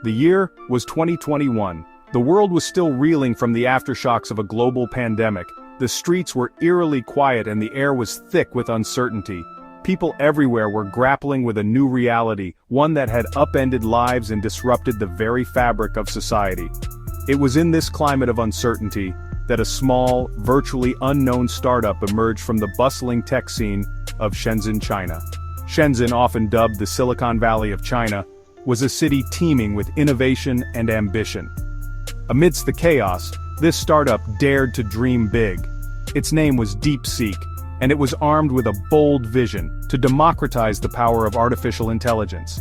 The year was 2021. The world was still reeling from the aftershocks of a global pandemic. The streets were eerily quiet and the air was thick with uncertainty. People everywhere were grappling with a new reality, one that had upended lives and disrupted the very fabric of society. It was in this climate of uncertainty that a small, virtually unknown startup emerged from the bustling tech scene of Shenzhen, China. Shenzhen, often dubbed the Silicon Valley of China, was a city teeming with innovation and ambition. Amidst the chaos, this startup dared to dream big. Its name was Deepseek, and it was armed with a bold vision to democratize the power of artificial intelligence.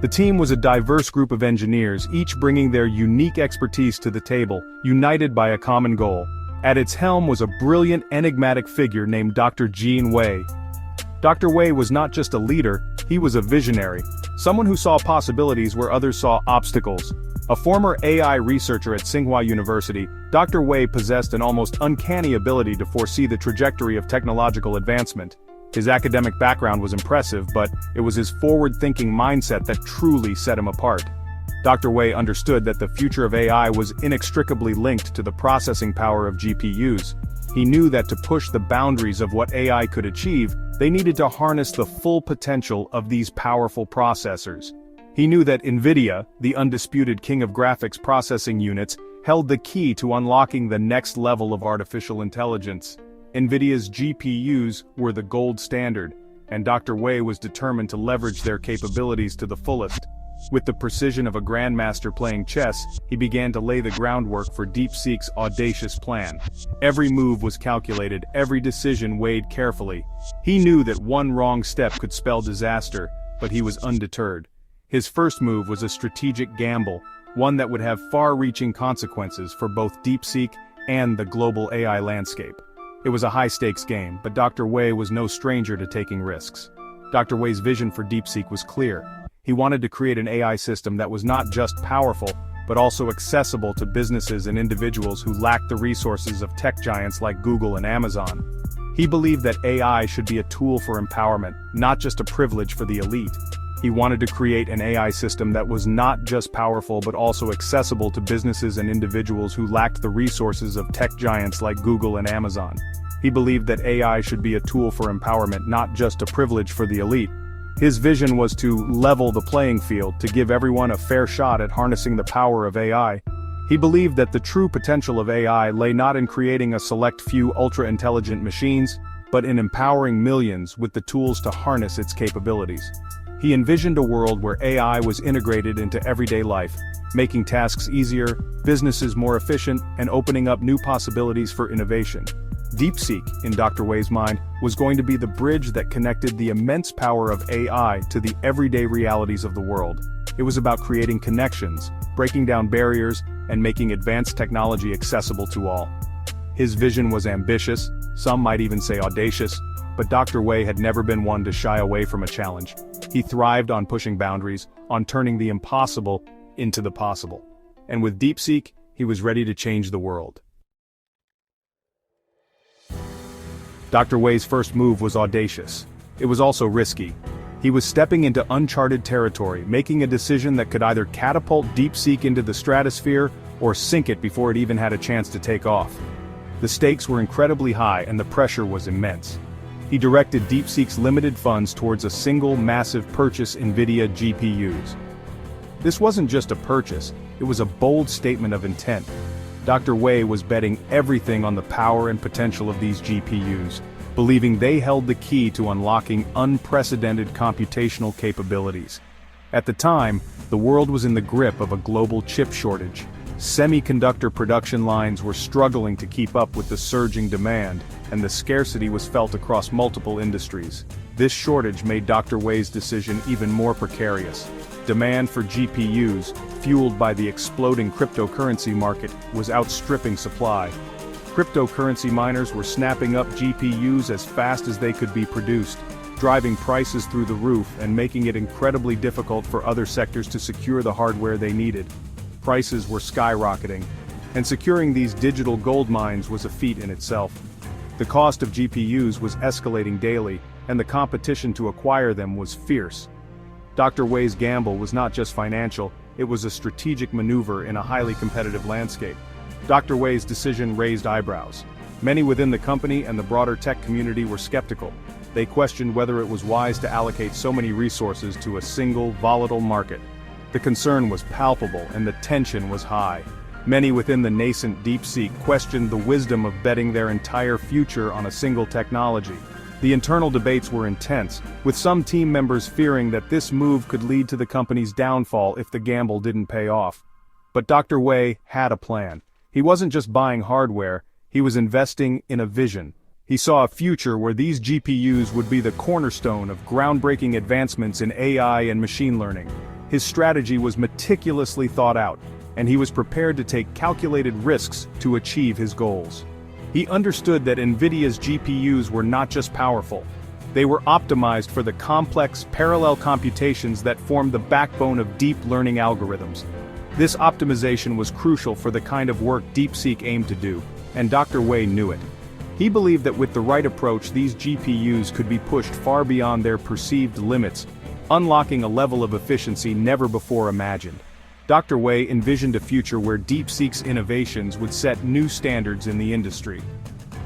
The team was a diverse group of engineers, each bringing their unique expertise to the table, united by a common goal. At its helm was a brilliant, enigmatic figure named Dr. Gene Wei. Dr. Wei was not just a leader, he was a visionary, someone who saw possibilities where others saw obstacles. A former AI researcher at Tsinghua University, Dr. Wei possessed an almost uncanny ability to foresee the trajectory of technological advancement. His academic background was impressive, but it was his forward-thinking mindset that truly set him apart. Dr. Wei understood that the future of AI was inextricably linked to the processing power of GPUs. He knew that to push the boundaries of what AI could achieve, they needed to harness the full potential of these powerful processors. He knew that NVIDIA, the undisputed king of graphics processing units, held the key to unlocking the next level of artificial intelligence. NVIDIA's GPUs were the gold standard, and Dr. Wei was determined to leverage their capabilities to the fullest. With the precision of a grandmaster playing chess, he began to lay the groundwork for Deepseek's audacious plan. Every move was calculated, every decision weighed carefully. He knew that one wrong step could spell disaster, but he was undeterred. His first move was a strategic gamble, one that would have far-reaching consequences for both Deepseek and the global AI landscape. It was a high-stakes game, but Dr. Wei was no stranger to taking risks. Dr. Wei's vision for Deepseek was clear. He wanted to create an AI system that was not just powerful, but also accessible to businesses and individuals who lacked the resources of tech giants like Google and Amazon. He believed that AI should be a tool for empowerment, not just a privilege for the elite. He wanted to create an AI system that was not just powerful but also accessible to businesses and individuals who lacked the resources of tech giants like Google and Amazon. He believed that AI should be a tool for empowerment, not just a privilege for the elite. His vision was to level the playing field, to give everyone a fair shot at harnessing the power of AI. He believed that the true potential of AI lay not in creating a select few ultra-intelligent machines, but in empowering millions with the tools to harness its capabilities. He envisioned a world where AI was integrated into everyday life, making tasks easier, businesses more efficient, and opening up new possibilities for innovation. Deepseek, in Dr. Wei's mind, was going to be the bridge that connected the immense power of AI to the everyday realities of the world. It was about creating connections, breaking down barriers, and making advanced technology accessible to all. His vision was ambitious, some might even say audacious, but Dr. Wei had never been one to shy away from a challenge. He thrived on pushing boundaries, on turning the impossible into the possible. And with Deepseek, he was ready to change the world. Dr. Wei's first move was audacious. It was also risky. He was stepping into uncharted territory, making a decision that could either catapult Deepseek into the stratosphere or sink it before it even had a chance to take off. The stakes were incredibly high and the pressure was immense. He directed Deepseek's limited funds towards a single massive purchase: NVIDIA GPUs. This wasn't just a purchase, it was a bold statement of intent. Dr. Wei was betting everything on the power and potential of these GPUs, believing they held the key to unlocking unprecedented computational capabilities. At the time, the world was in the grip of a global chip shortage. Semiconductor production lines were struggling to keep up with the surging demand, and the scarcity was felt across multiple industries. This shortage made Dr. Wei's decision even more precarious. Demand for GPUs, fueled by the exploding cryptocurrency market, was outstripping supply. Cryptocurrency miners were snapping up GPUs as fast as they could be produced, driving prices through the roof and making it incredibly difficult for other sectors to secure the hardware they needed. Prices were skyrocketing, and securing these digital gold mines was a feat in itself. The cost of GPUs was escalating daily, and the competition to acquire them was fierce. Dr. Wei's gamble was not just financial, it was a strategic maneuver in a highly competitive landscape. Dr. Wei's decision raised eyebrows. Many within the company and the broader tech community were skeptical. They questioned whether it was wise to allocate so many resources to a single, volatile market. The concern was palpable and the tension was high. Many within the nascent Deepseek questioned the wisdom of betting their entire future on a single technology. The internal debates were intense, with some team members fearing that this move could lead to the company's downfall if the gamble didn't pay off. But Dr. Wei had a plan. He wasn't just buying hardware, he was investing in a vision. He saw a future where these GPUs would be the cornerstone of groundbreaking advancements in AI and machine learning. His strategy was meticulously thought out, and he was prepared to take calculated risks to achieve his goals. He understood that NVIDIA's GPUs were not just powerful. They were optimized for the complex, parallel computations that formed the backbone of deep learning algorithms. This optimization was crucial for the kind of work Deepseek aimed to do, and Dr. Wei knew it. He believed that with the right approach, these GPUs could be pushed far beyond their perceived limits, unlocking a level of efficiency never before imagined. Dr. Wei envisioned a future where Deepseek's innovations would set new standards in the industry.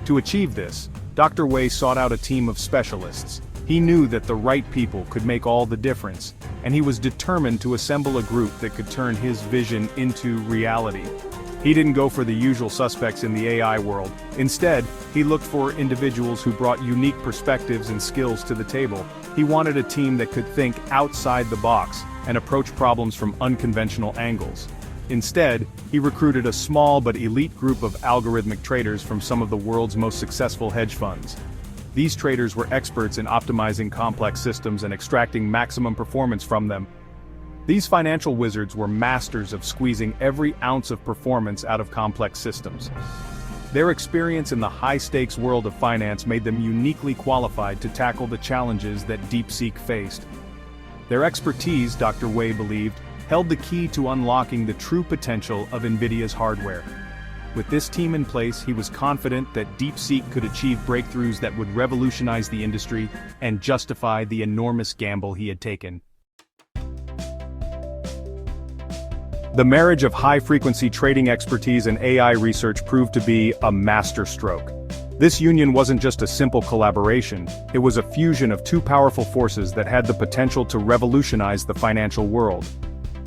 To achieve this, Dr. Wei sought out a team of specialists. He knew that the right people could make all the difference, and he was determined to assemble a group that could turn his vision into reality. He didn't go for the usual suspects in the AI world. Instead, he looked for individuals who brought unique perspectives and skills to the table. He wanted a team that could think outside the box and approach problems from unconventional angles. Instead, he recruited a small but elite group of algorithmic traders from some of the world's most successful hedge funds. These traders were experts in optimizing complex systems and extracting maximum performance from them. These financial wizards were masters of squeezing every ounce of performance out of complex systems. Their experience in the high-stakes world of finance made them uniquely qualified to tackle the challenges that Deepseek faced. Their expertise, Dr. Wei believed, held the key to unlocking the true potential of NVIDIA's hardware. With this team in place, he was confident that Deepseek could achieve breakthroughs that would revolutionize the industry and justify the enormous gamble he had taken. The marriage of high-frequency trading expertise and AI research proved to be a masterstroke. This union wasn't just a simple collaboration, it was a fusion of two powerful forces that had the potential to revolutionize the financial world.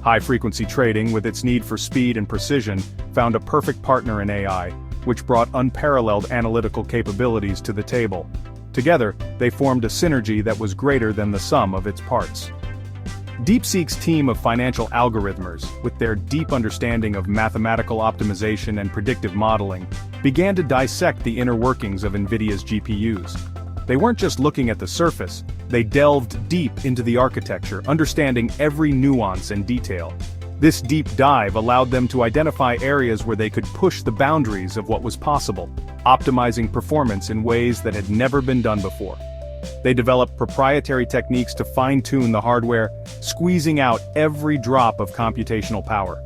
High-frequency trading, with its need for speed and precision, found a perfect partner in AI, which brought unparalleled analytical capabilities to the table. Together, they formed a synergy that was greater than the sum of its parts. Deepseek's team of financial algorithmers, with their deep understanding of mathematical optimization and predictive modeling, began to dissect the inner workings of NVIDIA's GPUs. They weren't just looking at the surface, they delved deep into the architecture, understanding every nuance and detail. This deep dive allowed them to identify areas where they could push the boundaries of what was possible, optimizing performance in ways that had never been done before. They developed proprietary techniques to fine-tune the hardware, squeezing out every drop of computational power.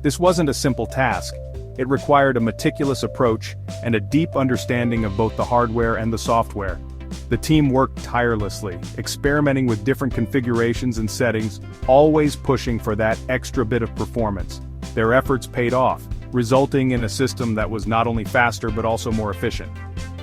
This wasn't a simple task. It required a meticulous approach and a deep understanding of both the hardware and the software. The team worked tirelessly, experimenting with different configurations and settings, always pushing for that extra bit of performance. Their efforts paid off, resulting in a system that was not only faster but also more efficient.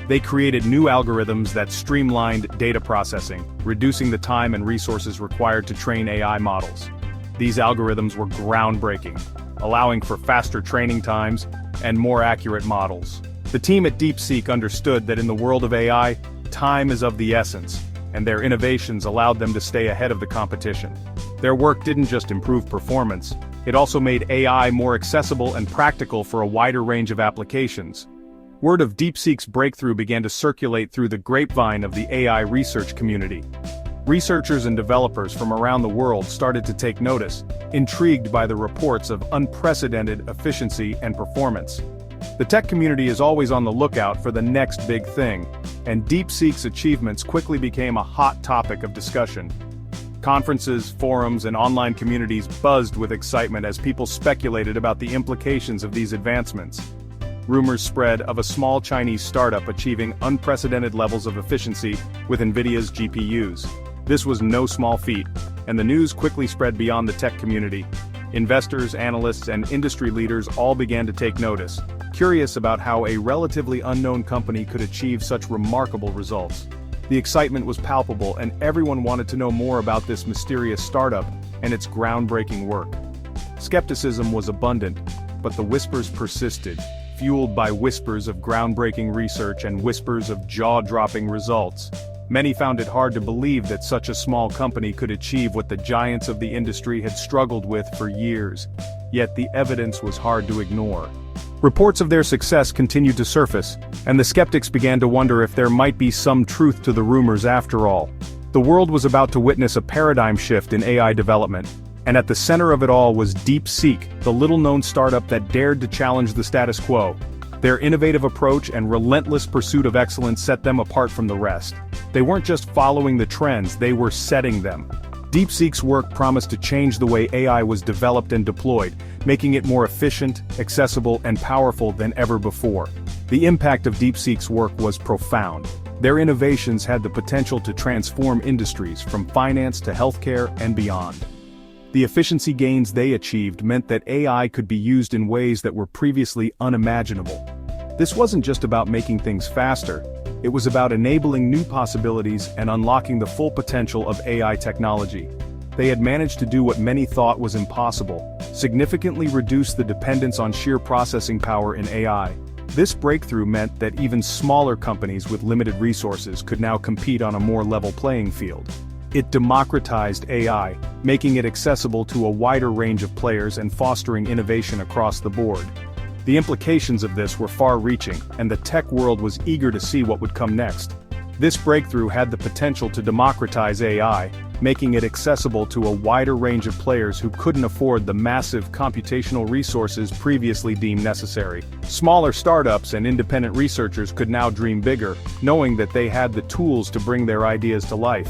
They created new algorithms that streamlined data processing, reducing the time and resources required to train AI models. These algorithms were groundbreaking, allowing for faster training times and more accurate models. The team at Deepseek understood that in the world of AI, time is of the essence, and their innovations allowed them to stay ahead of the competition. Their work didn't just improve performance, it also made AI more accessible and practical for a wider range of applications. Word of Deepseek's breakthrough began to circulate through the grapevine of the AI research community. Researchers and developers from around the world started to take notice, intrigued by the reports of unprecedented efficiency and performance. The tech community is always on the lookout for the next big thing, and Deepseek's achievements quickly became a hot topic of discussion. Conferences, forums, and online communities buzzed with excitement as people speculated about the implications of these advancements. Rumors spread of a small Chinese startup achieving unprecedented levels of efficiency with NVIDIA's GPUs. This was no small feat, and the news quickly spread beyond the tech community. Investors, analysts, and industry leaders all began to take notice, curious about how a relatively unknown company could achieve such remarkable results. The excitement was palpable, and everyone wanted to know more about this mysterious startup and its groundbreaking work. Skepticism was abundant, but the whispers persisted, fueled by whispers of groundbreaking research and whispers of jaw-dropping results. Many found it hard to believe that such a small company could achieve what the giants of the industry had struggled with for years. Yet the evidence was hard to ignore. Reports of their success continued to surface, and the skeptics began to wonder if there might be some truth to the rumors after all. The world was about to witness a paradigm shift in AI development, and at the center of it all was Deepseek, the little-known startup that dared to challenge the status quo. Their innovative approach and relentless pursuit of excellence set them apart from the rest. They weren't just following the trends, they were setting them. Deepseek's work promised to change the way AI was developed and deployed, making it more efficient, accessible, and powerful than ever before. The impact of Deepseek's work was profound. Their innovations had the potential to transform industries from finance to healthcare and beyond. The efficiency gains they achieved meant that AI could be used in ways that were previously unimaginable. This wasn't just about making things faster, it was about enabling new possibilities and unlocking the full potential of AI technology. They had managed to do what many thought was impossible, significantly reduce the dependence on sheer processing power in AI. This breakthrough meant that even smaller companies with limited resources could now compete on a more level playing field. It democratized AI, making it accessible to a wider range of players and fostering innovation across the board. The implications of this were far-reaching, and the tech world was eager to see what would come next. This breakthrough had the potential to democratize AI, making it accessible to a wider range of players who couldn't afford the massive computational resources previously deemed necessary. Smaller startups and independent researchers could now dream bigger, knowing that they had the tools to bring their ideas to life.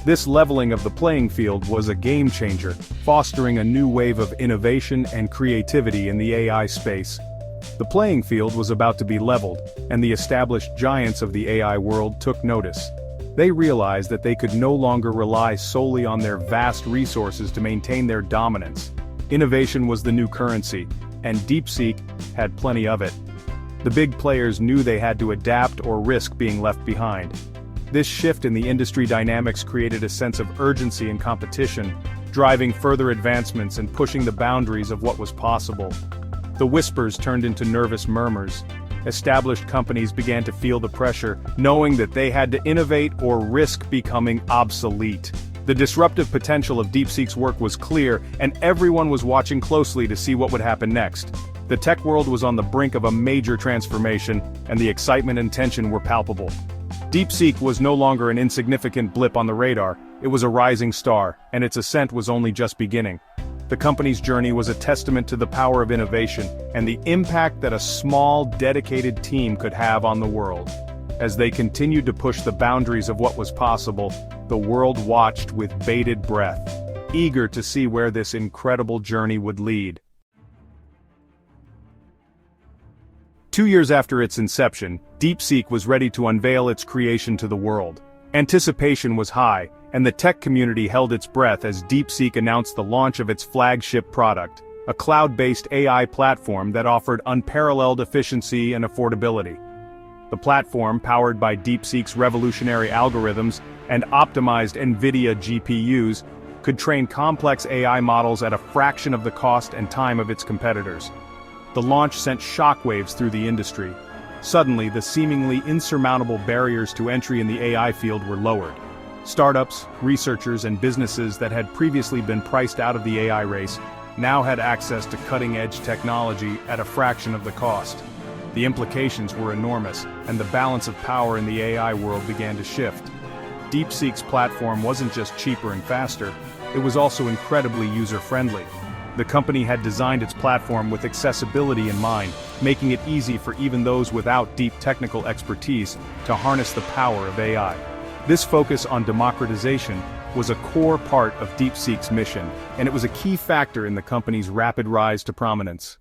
This leveling of the playing field was a game-changer, fostering a new wave of innovation and creativity in the AI space. The playing field was about to be leveled, and the established giants of the AI world took notice. They realized that they could no longer rely solely on their vast resources to maintain their dominance. Innovation was the new currency, and Deepseek had plenty of it. The big players knew they had to adapt or risk being left behind. This shift in the industry dynamics created a sense of urgency and competition, driving further advancements and pushing the boundaries of what was possible. The whispers turned into nervous murmurs. Established companies began to feel the pressure, knowing that they had to innovate or risk becoming obsolete. The disruptive potential of Deepseek's work was clear, and everyone was watching closely to see what would happen next. The tech world was on the brink of a major transformation, and the excitement and tension were palpable. Deepseek was no longer an insignificant blip on the radar, it was a rising star, and its ascent was only just beginning. The company's journey was a testament to the power of innovation, and the impact that a small, dedicated team could have on the world. As they continued to push the boundaries of what was possible, the world watched with bated breath, eager to see where this incredible journey would lead. 2 years after its inception, Deepseek was ready to unveil its creation to the world. Anticipation was high, and the tech community held its breath as Deepseek announced the launch of its flagship product, a cloud-based AI platform that offered unparalleled efficiency and affordability. The platform, powered by Deepseek's revolutionary algorithms and optimized NVIDIA GPUs, could train complex AI models at a fraction of the cost and time of its competitors. The launch sent shockwaves through the industry. Suddenly, the seemingly insurmountable barriers to entry in the AI field were lowered. Startups, researchers, and businesses that had previously been priced out of the AI race now had access to cutting-edge technology at a fraction of the cost. The implications were enormous, and the balance of power in the AI world began to shift. Deepseek's platform wasn't just cheaper and faster, it was also incredibly user-friendly. The company had designed its platform with accessibility in mind, making it easy for even those without deep technical expertise to harness the power of AI. This focus on democratization was a core part of Deepseek's mission, and it was a key factor in the company's rapid rise to prominence.